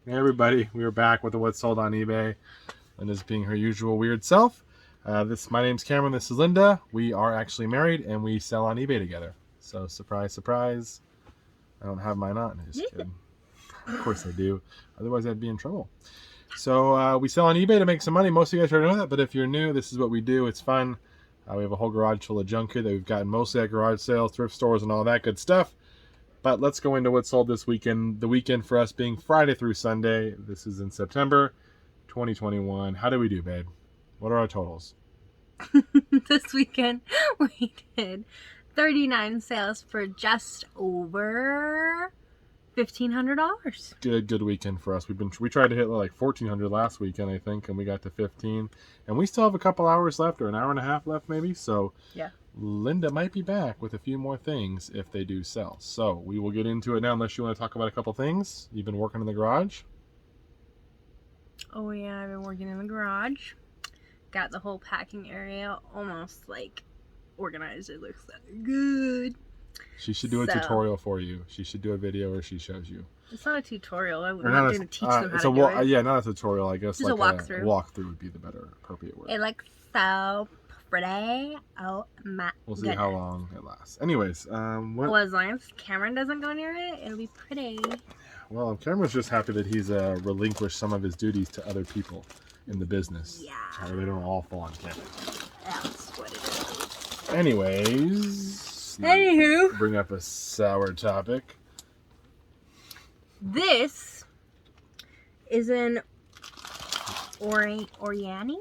Hey everybody, we are back with the What's Sold on eBay. Linda's being her usual weird self. My name's Cameron, this is Linda. We are actually married and we sell on eBay together. So surprise, surprise. I don't have mine on. Just kidding. Of course I do. Otherwise I'd be in trouble. So we sell on eBay to make some money. Most of you guys already know that, but if you're new, this is what we do. It's fun. We have a whole garage full of junk here that we've gotten mostly at garage sales, thrift stores, and all that good stuff. But let's go into what's sold this weekend. The weekend for us being Friday through Sunday. This is in September 2021. How did we do, babe? What are our totals? This weekend we did 39 sales for just over $1,500. Good weekend for us. We tried to hit like 1,400 last weekend, I think, and we got to 15. And we still have a couple hours left, or an hour and a half left, maybe. So yeah, Linda might be back with a few more things if they do sell. So we will get into it now, unless you want to talk about a couple things. You've been working in the garage? oh yeah, I've been working in the garage. Got the whole packing area almost like organized. It looks good. She should do a tutorial for you. She should do a video where she shows you. It's not a tutorial. I'm not going to teach them how to do it. Yeah, not a tutorial. I guess just like a walkthrough. A walkthrough would be the better appropriate word. It looks so pretty. Oh my We'll see how long it lasts. Anyways, well, as long as Cameron doesn't go near it, it'll be pretty. Well, Cameron's just happy that he's relinquished some of his duties to other people in the business. Yeah. So they don't all fall on Cameron. That's what it is. Anyways. Anywho. Bring up a sour topic. This is an Oriani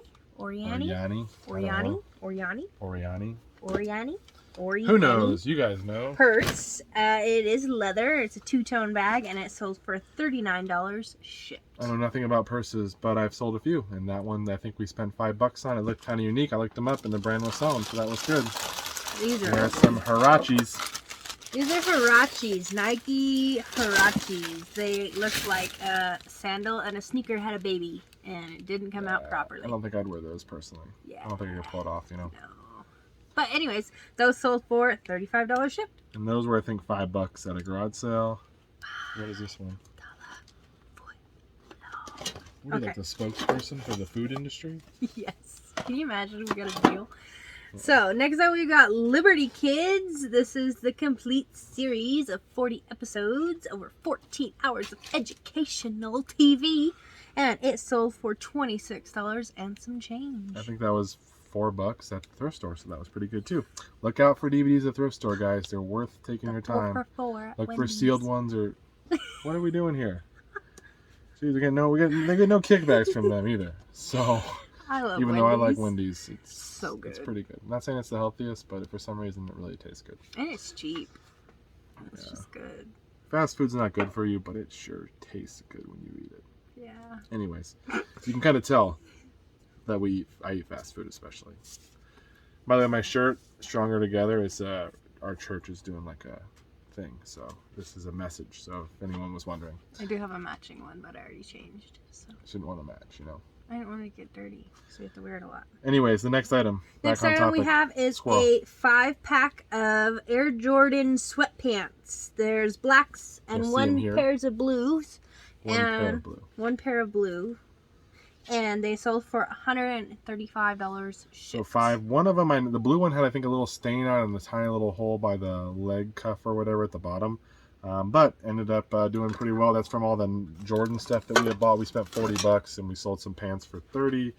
Who knows? You guys know. Purse. It is leather. It's a two-tone bag, and it sold for $39 shipped. I know nothing about purses, but I've sold a few, and that one I think we spent $5 on. It looked kind of unique. I looked them up, and the brand was selling, so that was good. These are some Huaraches. These are Huaraches, Nike Huaraches. They look like a sandal and a sneaker had a baby, and it didn't come out properly. I don't think I'd wear those personally. Yeah. I don't think I could pull it off, you know. No. But anyways, those sold for $35 shipped. And those were, I think, $5 at a garage sale. What is this one? What are you, like the spokesperson for the food industry? Yes. Can you imagine we got a deal? So, next up we got Liberty Kids. This is the complete series of 40 episodes, over 14 hours of educational TV, and it sold for $26 and some change. I think that was $4 at the thrift store, so that was pretty good too. Look out for DVDs at thrift store, guys. They're worth taking your time. Look for sealed ones, or what are we doing here? Jeez, they get no kickbacks from them either. So. I love Even Wendy's. though I like Wendy's, it's so good. It's pretty good. I'm not saying it's the healthiest, but for some reason it really tastes good. And it's cheap. It's just good. Fast food's not good for you, but it sure tastes good when you eat it. Yeah. Anyways, you can kind of tell that I eat fast food especially. By the way, my shirt, Stronger Together, is our church is doing like a thing. So this is a message. So if anyone was wondering. I do have a matching one, but I already changed. So. I shouldn't want to match, you know. I didn't want to get dirty, so we have to wear it a lot. Anyways, the next item. Next item we have is a 5-pack of Air Jordan sweatpants. There's blacks and one pair of blues. One pair of blue. And they sold for $135 shipped. So one of them, the blue one had I think a little stain on it and the tiny little hole by the leg cuff or whatever at the bottom. But ended up doing pretty well. That's from all the Jordan stuff that we had bought. We spent $40 and we sold some pants for $30,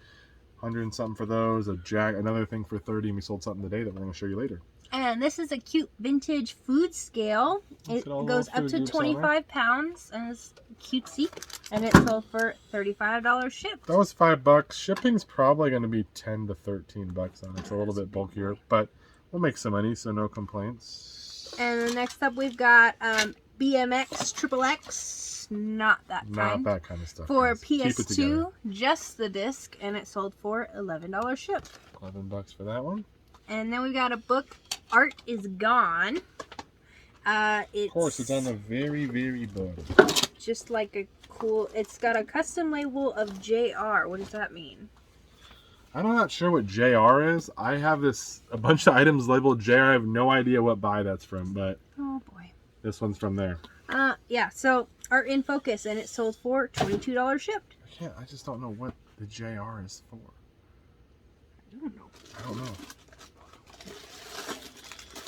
100 and something for those. Another thing for $30, and we sold something today that we're going to show you later. And this is a cute vintage food scale. It goes up to 25 pounds and it's cutesy. And it sold for $35 shipped. That was $5. Shipping's probably going to be $10 to $13 on it. It's a little bit bulkier, but we'll make some money, so no complaints. And then next up we've got BMX XXX, not that kind of stuff. For PS2, just the disc, and it sold for $11 shipped. $11 for that one. And then we got a book, Art is Gone. Of course, it's on the very, very bottom. Just like a cool, it's got a custom label of JR. What does that mean? I'm not sure what JR is. I have a bunch of items labeled JR. I have no idea what buy that's from, but oh boy, this one's from there. Yeah. So Art in Focus, and it sold for $22 shipped. I just don't know what the JR is for. I don't know. I don't know.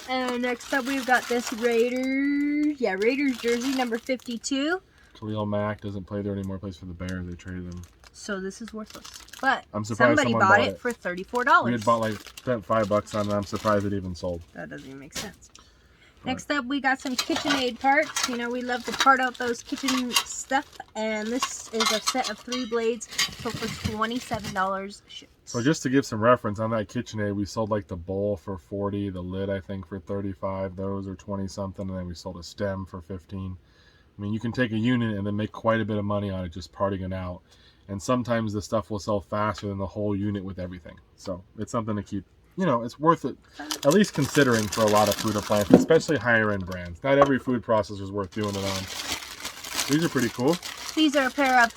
And next up, we've got this Raiders jersey, number 52. Khalil Mack doesn't play there anymore. Plays for the Bears. They traded him. So this is worthless. But I'm surprised somebody someone bought it for $34. We had spent $5 on it. I'm surprised it even sold. That doesn't even make sense. Next up, we got some KitchenAid parts. You know, we love to part out those kitchen stuff. And this is a set of 3 blades, so for $27 shipped. So just to give some reference, on that KitchenAid, we sold like the bowl for $40, the lid I think for $35. Those are 20 something, and then we sold a stem for $15. I mean, you can take a unit and then make quite a bit of money on it just parting it out. And sometimes the stuff will sell faster than the whole unit with everything. So it's something to keep, you know, it's worth it, at least considering for a lot of food appliances, especially higher end brands. Not every food processor is worth doing it on. These are pretty cool. These are a pair of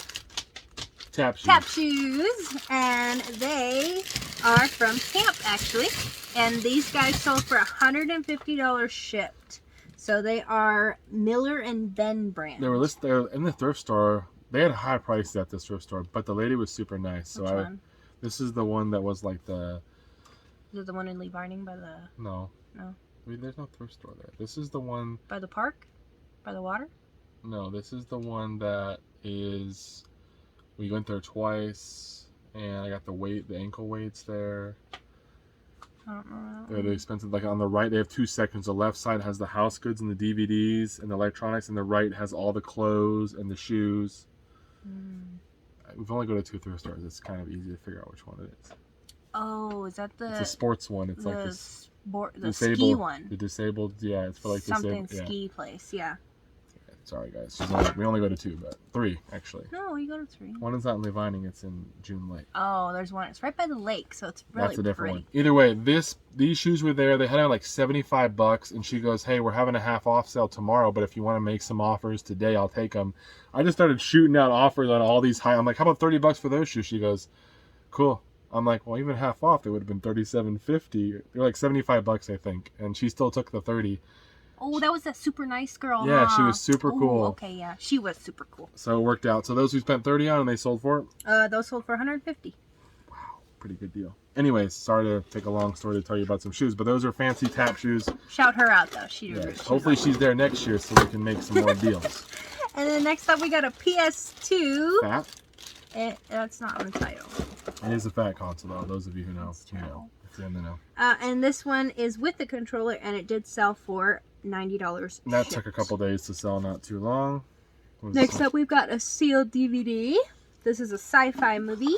Tap shoes, and they are from Camp, actually. And these guys sold for $150 shipped. So they are Miller and Ben brand. They were listed there in the thrift store. They had high prices at this thrift store, but the lady was super nice. So Which one? This is the one that was like the... Is it the one in Lee Barning by the... No. No. I mean, there's no thrift store there. This is the one... By the park? By the water? No, this is the one that is... We went there twice, and I got the ankle weights there. I don't know. They're the expensive. Like on the right, they have 2 sections. The left side has the house goods and the DVDs and the electronics, and the right has all the clothes and the shoes. We've only go to 2 thrift stores. It's kind of easy to figure out which one it is. Oh, is that the... It's a sports one. It's like the ski one. The disabled, yeah. It's for like something disabled. ski place, yeah. Sorry, guys. We only go to 2, but 3 actually. No, you go to 3. One is out in Lee Vining. It's in June Lake. Oh, there's one. It's right by the lake, so it's really That's a different pretty. one. Either way, these shoes were there. They had like $75, and she goes, "Hey, we're having a half off sale tomorrow, but if you want to make some offers today, I'll take them." I just started shooting out offers on all these high. I'm like, "How about $30 for those shoes?" She goes, "Cool." I'm like, "Well, even half off, they would have been $37.50. They're like $75, I think." And she still took the 30. Oh, that was that super nice girl. Yeah, huh? she was super cool. Okay, yeah, she was super cool. So it worked out. So those who spent 30 on and they sold for it? Those sold for $150. Wow, pretty good deal. Anyways, sorry to take a long story to tell you about some shoes, but those are fancy tap shoes. Shout her out though. Hopefully she's there next year so we can make some more deals. And then next up we got a PS2. Fat? That's not on the title. It is a fat console though. Those of you who know, you know. It's in the know. And this one is with the controller, and it did sell for $90. That took a couple days to sell, not too long. Next up, we've got a sealed DVD. This is a sci-fi movie,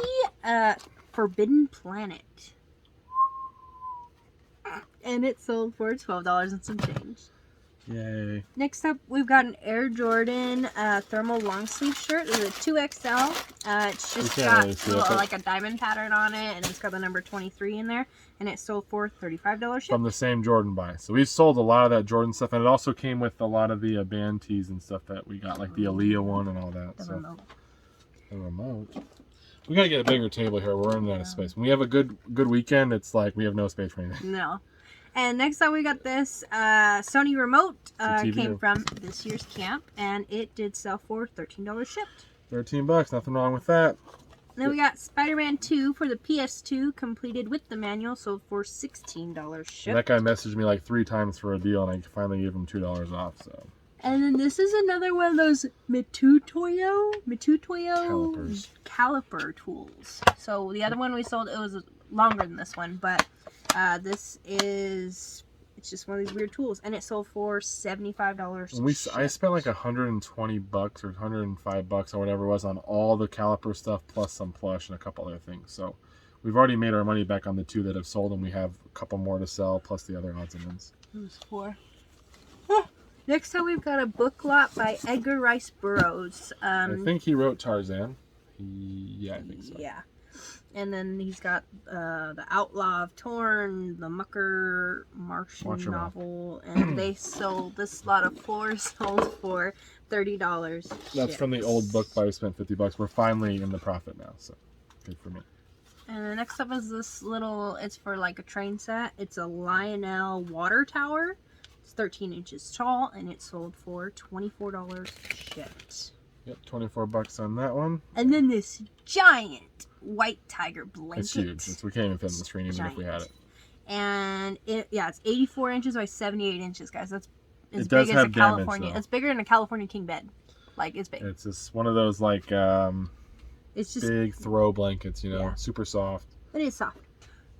Forbidden Planet. And it sold for $12 and some change. Yay. Next up, we've got an Air Jordan thermal long sleeve shirt. It's a 2XL. It's just got like a diamond pattern on it, and it's got the number 23 in there. And it sold for $35 shipped. From the same Jordan buy. So we've sold a lot of that Jordan stuff, and it also came with a lot of the band tees and stuff that we got, like the Aaliyah one and all that. The remote. The remote. We gotta get a bigger table here. We're running out of space. When we have a good weekend, it's like we have no space for anything. No. And next up we got this Sony remote. Came from this year's camp, and it did sell for $13 shipped. $13, nothing wrong with that. Then we got Spider-Man 2 for the PS2, completed with the manual, sold for $16 shipped. And that guy messaged me like 3 times for a deal, and I finally gave him $2 off. So. And then this is another one of those Mitutoyo caliper tools. So the other one we sold, it was longer than this one, but this is, it's just one of these weird tools, and it sold for $75. I spent like $120 or $105 or whatever it was on all the caliper stuff, plus some plush and a couple other things. So we've already made our money back on the 2 that have sold, and we have a couple more to sell, plus the other odds and ends. Who's 4? Next up, we've got a book lot by Edgar Rice Burroughs. I think he wrote Tarzan. Yeah, I think so. Yeah. And then he's got The Outlaw of Torn, the Mucker Martian novel, and they sold, this lot of 4 sold for $30. That's from the old book buy. We spent $50. We're finally in the profit now, so good for me. And the next up is this little, it's for like a train set. It's a Lionel water tower. It's 13 inches tall, and it sold for $24 shipped. Yep, 24 bucks on that one. And then this giant white tiger blanket. It's huge. We can't even fit on the screen even if we had it. And it's 84 inches by 78 inches, guys. That's as it does big as a have damage, California. though. It's bigger than a California king bed. Like, it's big. It's just one of those like it's just big throw blankets, you know, yeah. super soft. It is soft.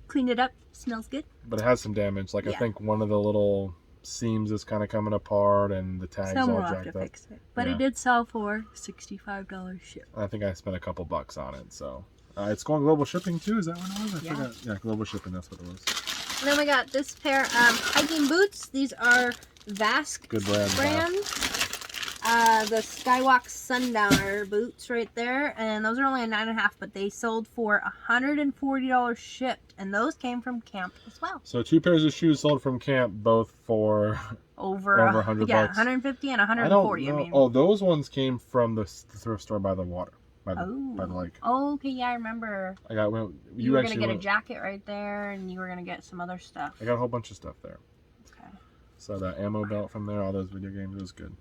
Cleaned it up. Smells good. But it has some damage. Like I think one of the little seams is kind of coming apart, and the tags all jacked up. Fix it. But it did sell for $65 shipped. I think I spent a couple bucks on it, so it's going global shipping too. Is that what it was? I forgot. Yeah, global shipping. That's what it was. And then we got this pair of hiking boots. These are Vask Good brand. The Skywalk Sundowner boots right there, and those are only a 9.5, but they sold for $140 shipped, and those came from camp as well. So 2 pairs of shoes sold from camp, both for over $100. Yeah, 150 and 140. I mean, oh, those ones came from the thrift store by the water, by the lake. Oh, okay, yeah, I remember. You were gonna get a jacket right there, and you were gonna get some other stuff. I got a whole bunch of stuff there. Okay. So the ammo belt from there, all those video games, it was good.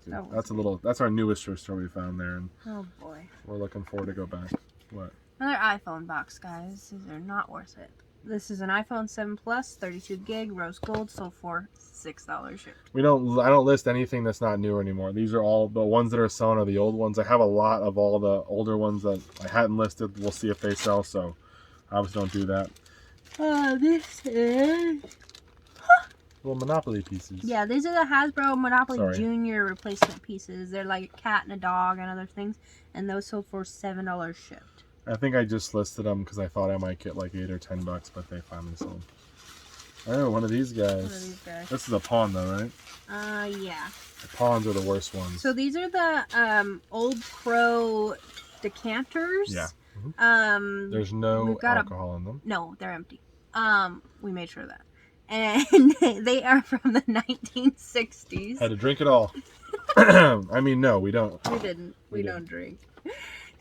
Yeah, that's our newest thrift store we found there, and oh boy, we're looking forward to go back. What? Another iPhone box, guys. These are not worth it. This is an iPhone 7 Plus, 32 gig, rose gold, sold for $6 shipped. I don't list anything that's not new anymore. These are all the ones that are selling are the old ones. I have a lot of all the older ones that I hadn't listed. We'll see if they sell, so obviously don't do that. This is little Monopoly pieces. Yeah, these are the Hasbro Monopoly Junior replacement pieces. They're like a cat and a dog and other things, and those sold for $7 shipped. I think I just listed them because I thought I might get like $8 or $10, but they finally sold. Oh, one of these guys. This is a pawn though, right? Yeah. The pawns are the worst ones. So these are the Old Crow decanters. Yeah. Mm-hmm. There's no alcohol in them. No, they're empty. We made sure of that. And they are from the 1960s. Had to drink it all. I mean, no, we don't. We didn't. We don't drink.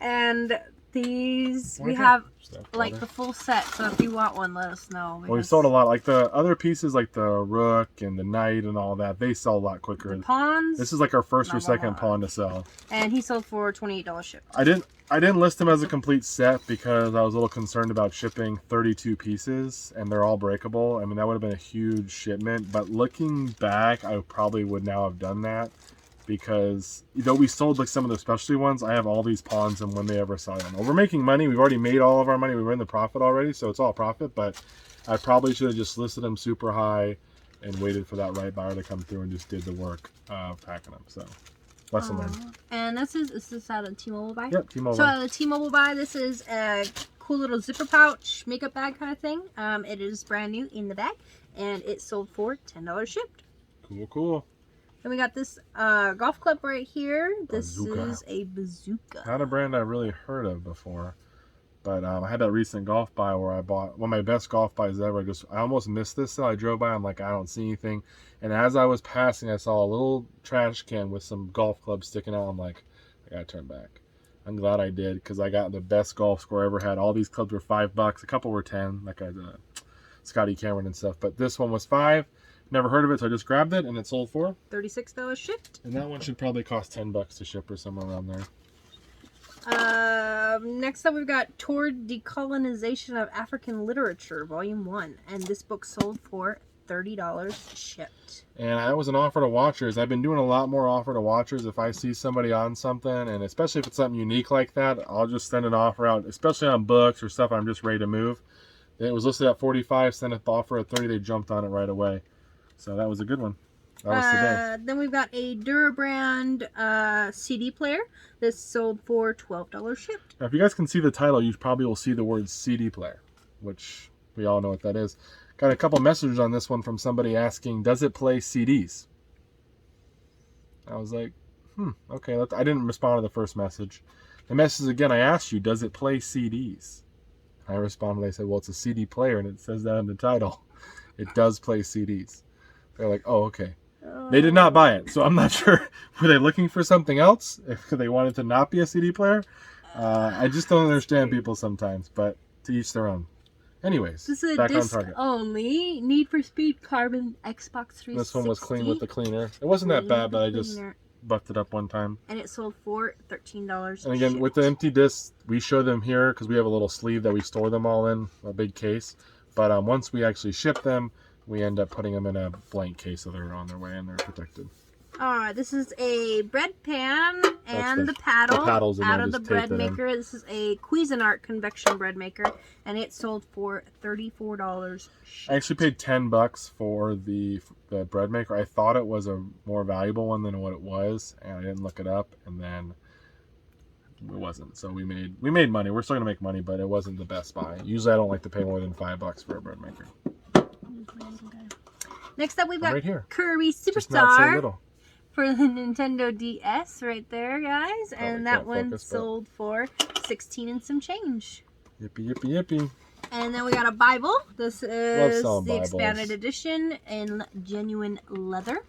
And these, we have like the full set. So if you want one, let us know. Well, we sold a lot. Like the other pieces, like the rook and the knight and all that, they sell a lot quicker. The pawns. This is like our first or second pawn to sell. And he sold for $28 shipped. I didn't list them as a complete set because I was a little concerned about shipping 32 pieces and they're all breakable. I mean, that would have been a huge shipment, but looking back, I probably would now have done that because though we sold like some of the specialty ones, I have all these pawns and when they ever sell them. Well, we're making money. We've already made all of our money. We were in the profit already, so it's all profit, but I probably should have just listed them super high and waited for that right buyer to come through and just did the work of packing them. So lesson learned. And this is out of T-Mobile buy? Yep, T-Mobile. So out of the T-Mobile buy, this is a cool little zipper pouch makeup bag kind of thing. It is brand new in the bag, and it sold for $10 shipped. Cool. Then we got this golf club right here. This Bazooka. is a bazooka. Not a brand I've really heard of before. But I had that recent golf buy where I bought one of my best golf buys ever. I almost missed this. So I drove by. I'm like, I don't see anything. And as I was passing, I saw a little trash can with some golf clubs sticking out. I'm like, I gotta turn back. I'm glad I did because I got the best golf score I ever had. All these clubs were $5. A couple were 10, like I Scotty Cameron and stuff. But this one was 5. Never heard of it, so I just grabbed it, and it sold for $36 shipped. And that one should probably cost $10 to ship or somewhere around there. Next up, we've got Toward Decolonization of African Literature, Volume 1. And this book sold for $30 shipped. And I was an offer to watchers. I've been doing a lot more offer to watchers. If I see somebody on something, and especially if it's something unique like that, I'll just send an offer out, especially on books or stuff I'm just ready to move. It was listed at 45, sent an offer at 30, they jumped on it right away. So that was a good one. That was today. Then we've got a Durabrand CD player. This sold for $12 shipped. Now, if you guys can see the title, you probably will see the word CD player, which we all know what that is. Got a couple messages on this one from somebody asking, does it play CDs? I was like, okay. I didn't respond to the first message. The message again, I asked you, does it play CDs? I responded, they said, well, it's a CD player, and it says that in the title. It does play CDs. They're like, oh, okay. They did not buy it, so I'm not sure. Were they looking for something else? If they wanted to not be a CD player? I just don't understand people sometimes, but to each their own. Anyways, This is a back on disc target. only. Need for Speed Carbon Xbox 360. This one was clean with the cleaner. It wasn't that bad, but I just buffed it up one time. And it sold for $13. And again, with the empty discs, we show them here because we have a little sleeve that we store them all in, a big case. But once we actually ship them, we end up putting them in a blank case so they're on their way and they're protected. Alright, this is a bread pan and the paddle out of the bread maker. This is a Cuisinart convection bread maker, and it sold for $34. I actually paid $10 for the bread maker. I thought it was a more valuable one than what it was, and I didn't look it up, and then it wasn't. So we made money. We're still gonna make money, but it wasn't the best buy. Usually I don't like to pay more than $5 for a bread maker. Next up, we've got right here. Kirby Just not so Superstar little. for the Nintendo DS right there, guys. And that one sold for $16 and some change. Yippee, yippee, yippee. And then we got a Bible. This is the Bibles. expanded edition in genuine leather.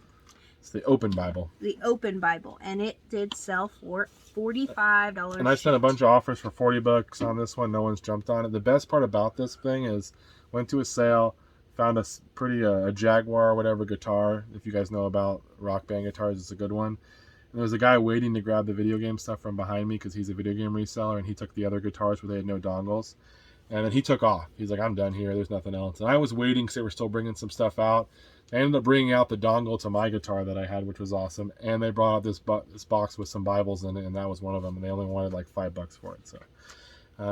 It's the open Bible. The open Bible. And it did sell for $45. And I spent a bunch of offers for $40 on this one. No one's jumped on it. The best part about this thing is went to a sale, found a pretty a Jaguar or whatever guitar. If you guys know about Rock Band guitars, it's a good one. And there was a guy waiting to grab the video game stuff from behind me because he's a video game reseller, and he took the other guitars where they had no dongles. And then he took off. He's like, I'm done here. There's nothing else. And I was waiting because they were still bringing some stuff out. They ended up bringing out the dongle to my guitar that I had, which was awesome. And they brought out this box with some Bibles in it, and that was one of them. And they only wanted like $5 for it. So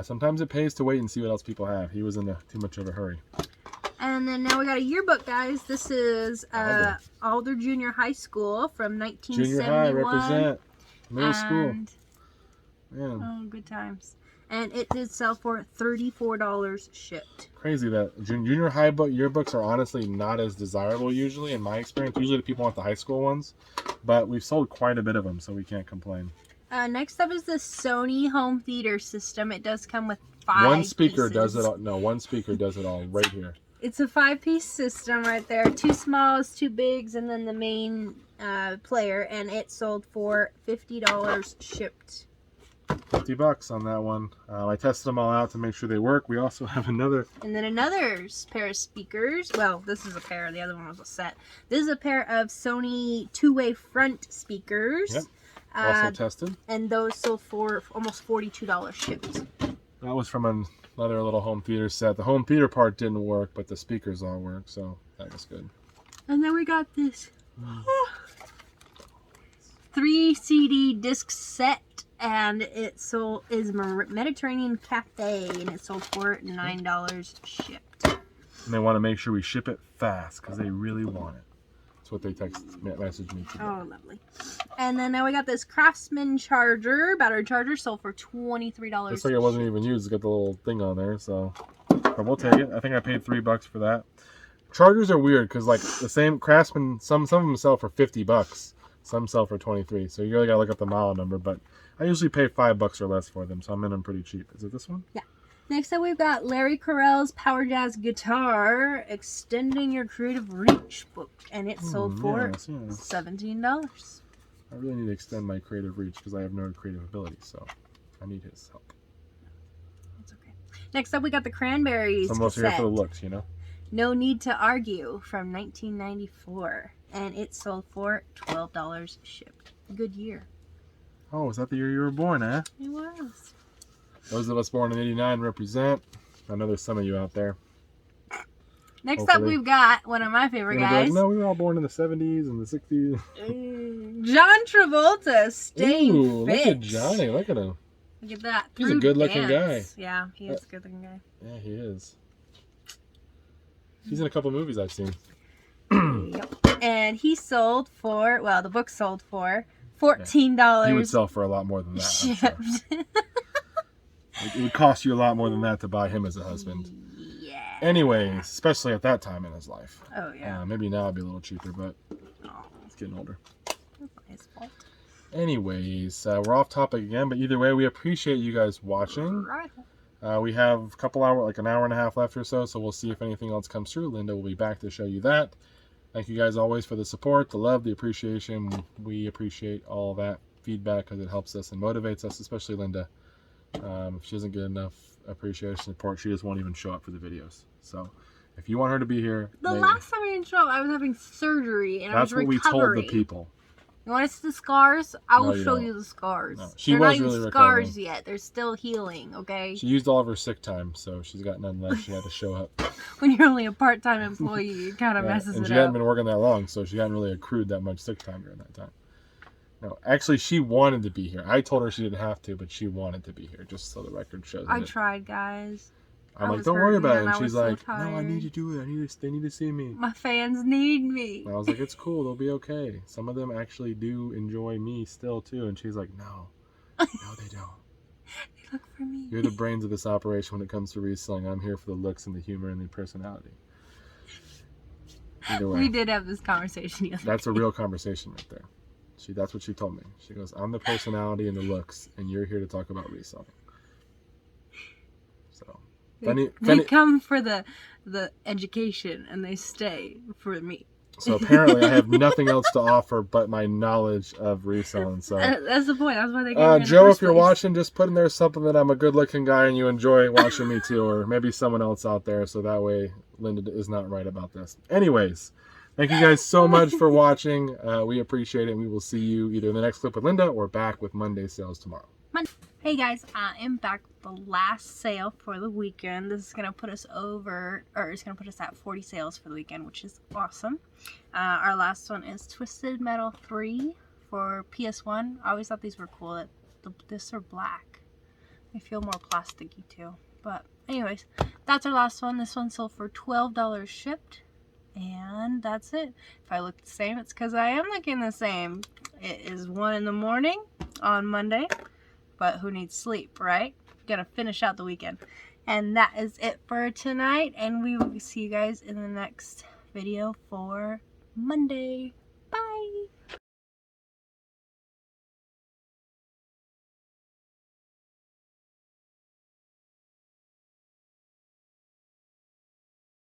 sometimes it pays to wait and see what else people have. He was in too much of a hurry. And then now we got a yearbook, guys. This is Alder Junior High School from 1971. Junior high, represent. Middle school. Man. Oh, good times. And it did sell for $34 shipped. Crazy that junior high yearbooks are honestly not as desirable usually, in my experience. Usually the people want the high school ones, but we've sold quite a bit of them, so we can't complain. Next up is the Sony home theater system. It does come with 5 One speaker pieces. does it all. No, one speaker does it all right here. It's a 5-piece system right there. 2 smalls, 2 bigs, and then the main player. And it sold for $50 shipped. $50 on that one. I tested them all out to make sure they work. We also have another. And then another pair of speakers. Well, this is a pair. The other one was a set. This is a pair of Sony 2-way front speakers. Yep. Also tested. And those sold for almost $42 shipped. That was from another little home theater set. The home theater part didn't work, but the speakers all work, so that was good. And then we got this 3 CD disc set, and it is Mediterranean Cafe, and it sold for $9 shipped. And they want to make sure we ship it fast because they really want it. That's what they messaged me today. Oh, lovely. And then now we got this Craftsman charger, battery charger, sold for $23. Looks like it wasn't even used. It's got the little thing on there, so but we'll take it. I think I paid $3 for that. Chargers are weird because like the same Craftsman, some of them sell for $50. Some sell for $23. So you really gotta look up the model number, but I usually pay $5 or less for them, so I'm in them pretty cheap. Is it this one? Yeah. Next up, we've got Larry Carell's Power Jazz Guitar, Extending Your Creative Reach book, and it sold for $17. I really need to extend my creative reach because I have no creative ability, so I need his help. That's okay. Next up, we got the Cranberries So I'm mostly here for the looks, you know? No Need to Argue from 1994, and it sold for $12 shipped. Good year. Oh, is that the year you were born, eh? It was. Those of us born in '89 represent. I know there's some of you out there. Next up, we've got one of my favorite guys. Like, no, we were all born in the '70s and the '60s. John Travolta, staying fit. Look at Johnny. Look at him. Look at that. He's a good-looking guy. Yeah, he is a good-looking guy. Yeah, he is. He's in a couple movies I've seen. Yep. And he sold for, well, the book sold for $14. He would sell for a lot more than that. Shipped. It would cost you a lot more than that to buy him as a husband. Yeah. Anyways, especially at that time in his life. Oh, yeah. Maybe now it'd be a little cheaper, but it's getting older. That's not his fault. Anyways, we're off topic again, but either way, we appreciate you guys watching. Right. We have a couple hours, like an hour and a half left or so, so we'll see if anything else comes through. Linda will be back to show you that. Thank you guys always for the support, the love, the appreciation. We appreciate all that feedback because it helps us and motivates us, especially Linda. If she doesn't get enough appreciation support, she just won't even show up for the videos. So if you want her to be here, The last time I didn't show up, I was having surgery and I was that's what recovering. we told the people. You want to see the scars? I will you show don't. you the scars. No, she They're was not really even recovering. scars yet. They're still healing, okay? She used all of her sick time, so she's got none left. She had to show up. When you're only a part-time employee, it kind of messes and it she hadn't up. been working that long, so she hadn't really accrued that much sick time during that time. No, actually, she wanted to be here. I told her she didn't have to, but she wanted to be here, just so the record shows. I tried, guys. I'm I like, don't worry hurting about it. and And I she's was so like, no, I tired. need to do it. They need to see me. My fans need me. And I was like, it's cool. They'll be okay. Some of them actually do enjoy me still, too. And she's like, no, they don't. They look for me. You're the brains of this operation when it comes to reselling. I'm here for the looks and the humor and the personality. Either way. We did have this conversation yesterday. That's a real conversation right there. That's what she told me. She goes, I'm the personality and the looks, and you're here to talk about reselling. So, They come for the education, and they stay for me. So apparently, I have nothing else to offer but my knowledge of reselling. So that's the point. That's why they gave me Joe, in if you're place. watching, just put in there something that I'm a good-looking guy and you enjoy watching me too, or maybe someone else out there, so that way Linda is not right about this. Anyways, thank you guys so much for watching. We appreciate it. We will see you either in the next clip with Linda or back with Monday sales tomorrow. Hey guys, I am back with the last sale for the weekend. This is going to put us over, or it's going to put us at 40 sales for the weekend, which is awesome. Our last one is Twisted Metal 3 for PS1. I always thought these were cool. This are black. They feel more plasticky too. But anyways, that's our last one. This one sold for $12 shipped. And that's it. If I look the same, it's because I am looking the same. It is 1 in the morning on Monday. But who needs sleep, right? Gonna finish out the weekend. And that is it for tonight. And we will see you guys in the next video for Monday. Bye!